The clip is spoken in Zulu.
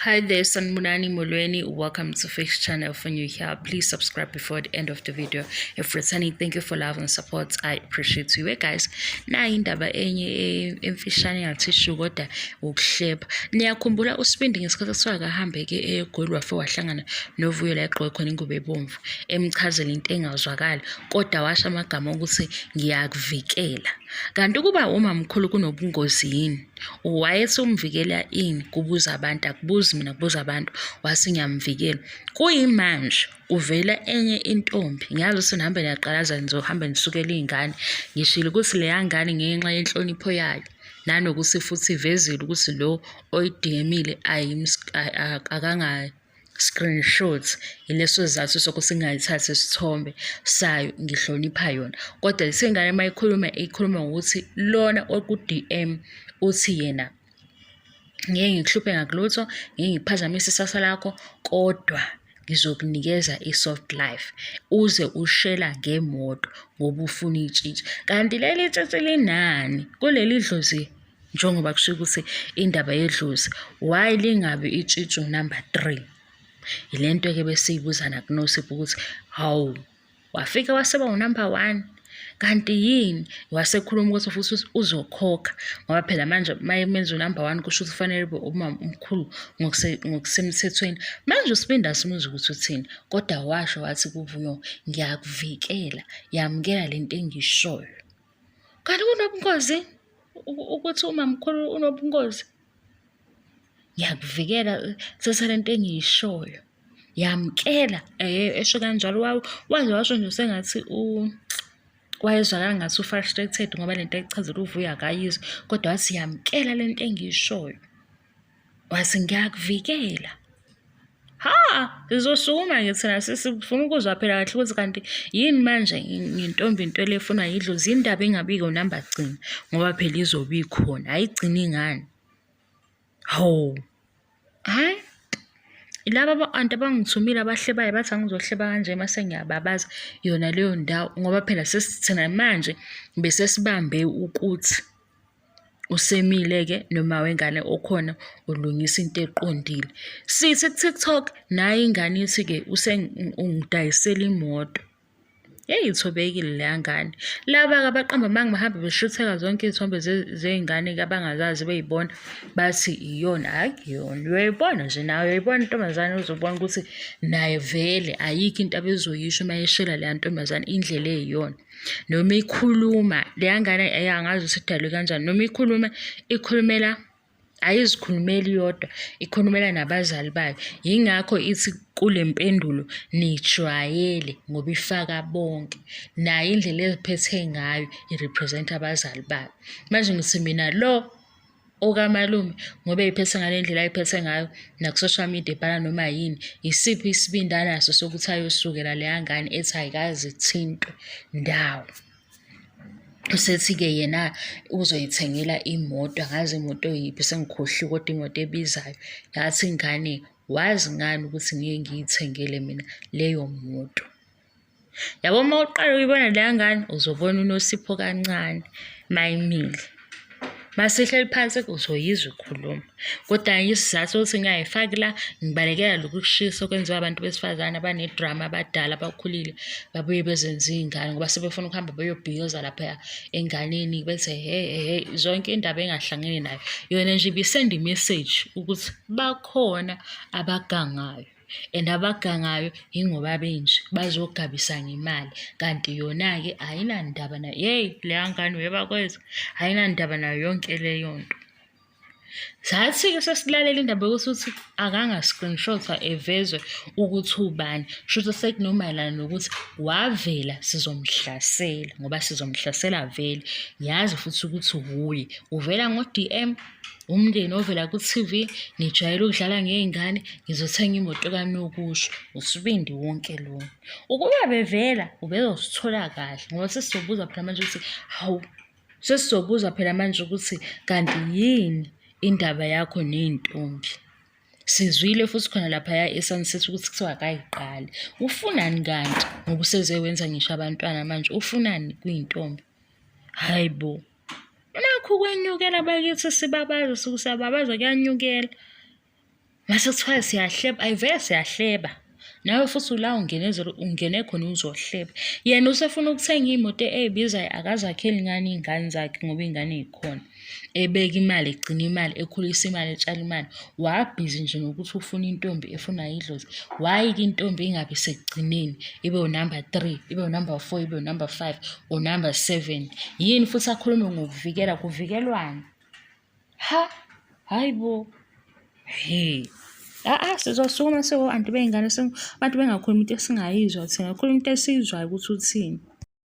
Hi there, Sanmunani Molweni. Welcome to Fix Channel. If you're new here, please subscribe before the end of the video. If returning, thank you for love and support. I appreciate you. Hey guys, na indaba enye emfishane ngathi shukoda ukuhleba. Niyakhumbula uSibindi ngesikhathi swaka hambe ke eGoli wafe wahlangana novuyo la egqoke khona ingubo ebomvu emchazela into engazwakali kodwa washa amagama ukuthi ngiyakuvikela. Kanti kuba umamkhulu kunobungozi yini? Wayethi umvikela ini kubuza abantu akubuzi mina kubuza abantu wasi ngiyamvikela kuyimanje uvela enye intombi ngiyazi ukuthi nihambe niyaqalaza nizohamba nisukela izingane ngishilo ukuthi le yangane ngenxa yenhlonipho yayo nanokuthi futhi ivezile ukuthi lo oyidemile akanga screenshot ileso sizathu sokuthi ngayithatha isithombe sayo ngihlonipha yona kodwa isengane mayikhuluma ukuthi lona oku DM uthi yena ngeke ngikuhluphe ngakulutho ngeke ngiphazamise isasa lakho kodwa ngizokunikeza i-soft life uze ushela ngemoto ngoba ufuna itshitshi kanti leli tshitshi linani kuleli dlozi njengoba kusho ukuthi indaba yedlozi why lingabe itshitshi number 3 ilento ke bese ibuza nakunosipho ukuthi hawu wafika waseba unumber 1 kanti yini wasekhuluma ukuthi futhi uzokhokha ngoba phela manje mayemenza unumber 1 kusho ukuthi kufanele umama omkhulu ngokusemthethweni manje uSibindi asimuzi ukuthi uthini kodwa washo wathi kuvuyo ngiyakuvikela yamukela lento engishoyo kanti kunobungozi ukuthi umamkhulu unobungozi ngiyakuvikela sesalento engiyishoyo yamkela esho kanjalo waze washo nje sengathi wayezwakala ngathi ufrustrated ngoba lento eyichazela uvuya akayizwa kodwa wathi yamkela lento engiyishoyo wathi ngiyakuvikela sizosukuma ke thina sifuna ukuzwa phela kahle ukuthi kanti yini manje intombi into lefuna yidlozi indaba engabike unamba gcina ngoba phela izobe ikhona ayigcina ingane hayi ilaba abantu abangithumile abahlebayo bathi angizohleba kanje mase ngiyababaza yona leyo ndawo ngoba phela sesithina manje bese sibambe ukuthi usemile-ke noma wengane okhona ulungisa into eqondile sithi TikTok nayo ingane ithi-ke ungidayisela imoto ithobekile leya ngane laba-ke abaqamba mangibahambe beshutheka zonke iy'thombe zey'ngane abangazazi bey'bona bathi iyona akuyona uyayibona nje nawe uyayibona intombazane uzobona ukuthi naye vele ayikho into abezoyisho uma yeshela leya ntombazane indlela eyiyona noma ikhuluma leya ngane angazi ukuthi idalwe kanjani noma ikhulumela ayizikhulumeli yodwa ikhulumela nabazali bayo yingakho ithi kule mpendulo nijwayele ngoba ifaka bonke nayo indlela eziphethe ngayo irepresent abazali bayo manje ngithi mina lo okamalume ngoba iphethe ngale ndlela ayiphethe ngayo naku-social media ebhala noma yini isiphi isibindi anaso sokuthi ayosukela leya ngane ethi ayikazi thintwe ndawo usethi-ke yena uzoyithengela imoto angazi imoto yiphi sengikhohliwe kodwa imoto ebizayo yathi ingane wazi ngani ukuthi ngike ngiyithengele mina leyo moto yabo uma uqala uyibona leya ngane uzobona unosipho kancane mayimile masihleli phansi uzoyizwa ikhuluma kodwa isizathu ukuthi ngingayifaki la ngibalekela lokhu kushisa okwenziwa abantu besifazane abanedrama abadala abakhulile babuye bezenza iy'ngane ngoba sebefuna ukuhamba beyobhiyoza lapha enganeni bethe hey zonke indaba engahlangene nayo yona nje ibisenda imessage ukuthi bakhona abagangayo and abagangayo yingoba benje bazogabisa ngemali kanti yona-ke ayinandaba nayo leya ngane uyebakwethu ayinandaba nayo yonke leyo nto sathi-ke sesilalela indaba yokuthi akanga-screenshot-a evezwe ukuthi ubani shuthi sekunomayelana nokuthi wavela sizomhlasela ngoba sizomhlasela vele yazi futhi ukuthi wuye uvela ngo-DM umndeni ovela ku-TV nijwayele ukudlala ngey'ngane ngizothenga imoto kanokusho uSibindi wonke lowo ukuba bevela ubezosithola kahle ngoba sesizobuza phela manje ukuthi sesizobuza phela manje ukuthi kanti yini indaba yakho ney'ntombi sizwile futhi khona laphaya eSunset ukuthi kuthiwa akayiqali ufunani kanti ngoba usezewenza ngisho abantwana manje ufunani kuyintombi hayi bo nakho kwenyukela bakithi sibabaza sukusababaza kuyanyukela Mase kuthiwa siyahleba, ayivele siyahleba. Nawe futhi ula ungene khona uzohleba. Yena usefuna ukuthenga iy'moto ey'bizayo akazakhele ngani iy'ngane zakhe ngoba iy'ngane y'khona. Ebeka imali, egcina imali, ekhulisa imali, etshala imali. Wabhizi nje nokuthi ufuna intombi efuna idlozi. Why-ke intombi ingabe sekugcineni ibe unumber 3, ibe unumber 4, ibe unumber 5, unumber 7. Yini futhi akhulume ngokuvikela, kuvikelwani? Ha, hayi bo. He. Sizosukuma siwo-anti bey'ngane, abantu bengakhuluma into esingayizwa, thina khuluma into esiyizwayo ukuthi uthini.